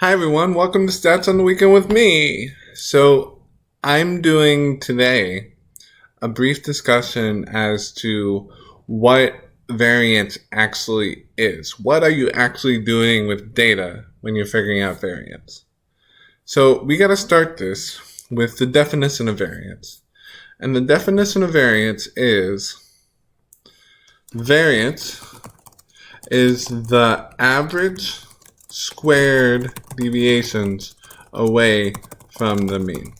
Hi everyone, welcome to Stats on the Weekend with me. So I'm doing today a brief discussion as to what variance actually is. What are you actually doing with data when you're figuring out variance? So we got to start this with the definition of variance. And the definition of variance is the average squared deviations away from the mean.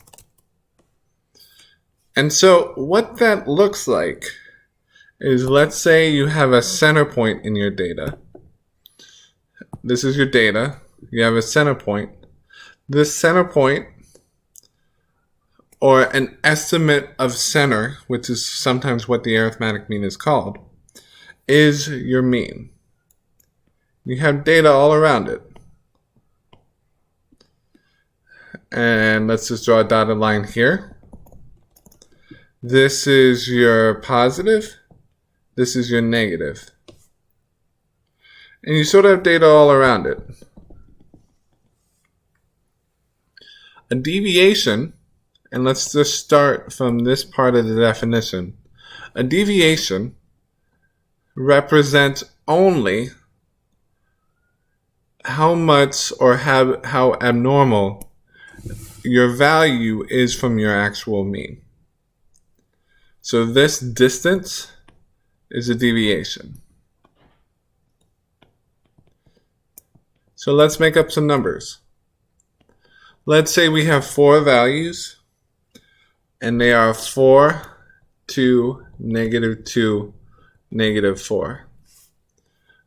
And so what that looks like is, let's say you have a center point in your data. This is your data. You have a center point. This center point, or an estimate of center, which is sometimes what the arithmetic mean is called, is your mean. You have data all around it. And let's just draw a dotted line here. This is your positive. This is your negative. And you sort of have data all around it. A deviation, and let's just start from this part of the definition. A deviation represents only how much or how abnormal your value is from your actual mean. So this distance is a deviation. So let's make up some numbers. Let's say we have 4 values, and they are 4, 2, -2, -4.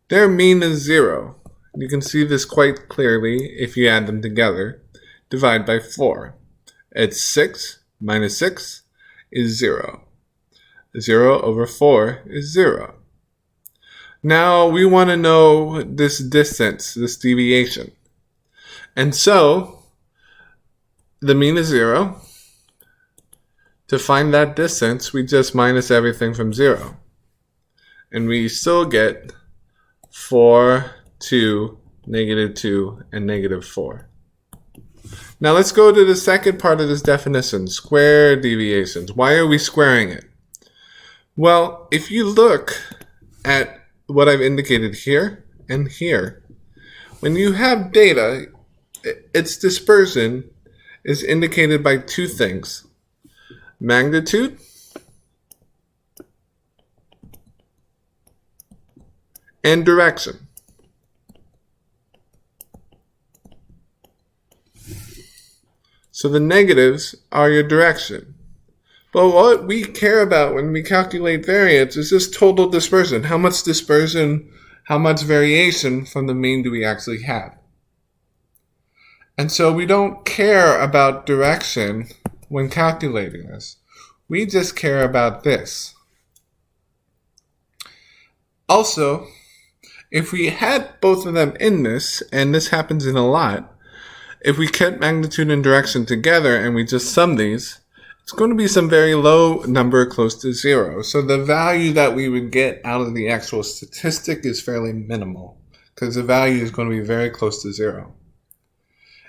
Their mean is 0. You can see this quite clearly if you add them together. Divide by 4. It's 6 minus 6 is 0. 0 over 4 is 0. Now we want to know this distance, this deviation. And so the mean is 0. To find that distance, we just minus everything from 0. And we still get 4, 2, -2, and -4. Now let's go to the second part of this definition, square deviations. Why are we squaring it? Well, if you look at what I've indicated here and here, when you have data, its dispersion is indicated by 2 things: magnitude and direction. So the negatives are your direction. But what we care about when we calculate variance is this total dispersion. How much dispersion, how much variation from the mean do we actually have? And so we don't care about direction when calculating this. We just care about this. Also, if we had both of them in this, and this happens in a lot, if we kept magnitude and direction together and we just sum these, it's going to be some very low number close to 0. So the value that we would get out of the actual statistic is fairly minimal, because the value is going to be very close to 0.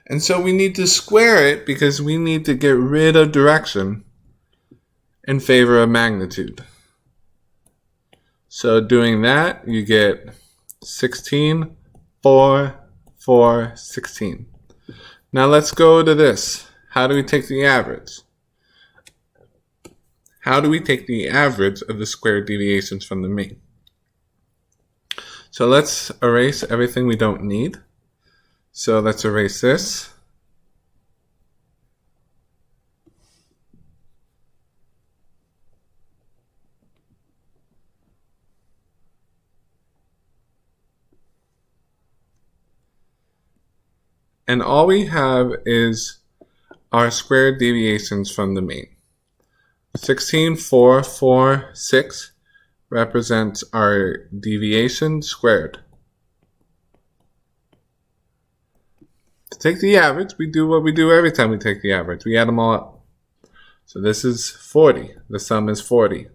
And so we need to square it because we need to get rid of direction in favor of magnitude. So doing that, you get 16, 4, 4, 16. Now let's go to this. How do we take the average? How do we take the average of the squared deviations from the mean? So let's erase everything we don't need. So let's erase this. And all we have is our squared deviations from the mean. 16, 4, 4, 6 represents our deviation squared. To take the average, we do what we do every time we take the average. We add them all up. So this is 40. The sum is 40.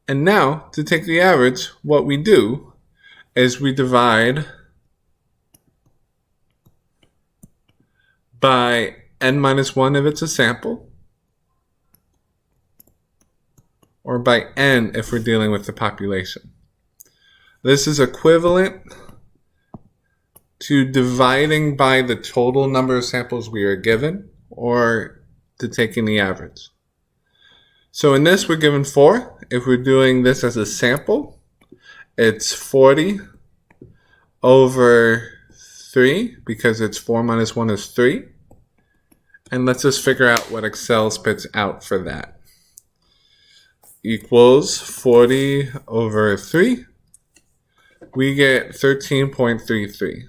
And now, to take the average, what we do is we divide by n minus 1 if it's a sample, or by n if we're dealing with the population. This is equivalent to dividing by the total number of samples we are given, or to taking the average. So in this, we're given 4. If we're doing this as a sample, it's 40 over 3, because it's 4 minus 1 is 3. And let's just figure out what Excel spits out for that. Equals 40 over 3. We get 13.33.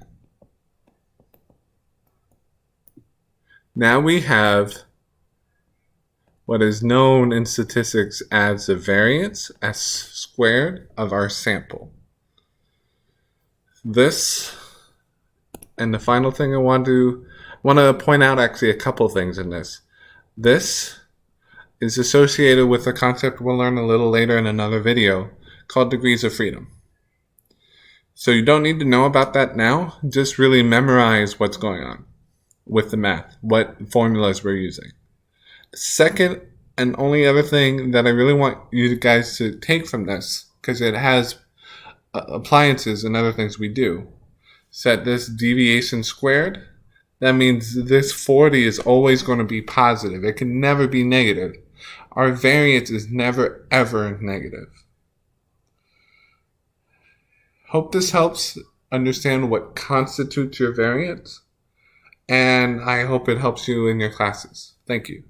Now we have what is known in statistics as the variance, S squared, of our sample. This, and the final thing I want to point out actually a couple things in this. This is associated with a concept we'll learn a little later in another video called degrees of freedom. So you don't need to know about that now, just really memorize what's going on with the math, what formulas we're using. Second, and only other thing that I really want you guys to take from this, because it has appliances and other things we do, set this deviation squared. That means this 40 is always going to be positive. It can never be negative. Our variance is never, ever negative. Hope this helps understand what constitutes your variance, and I hope it helps you in your classes. Thank you.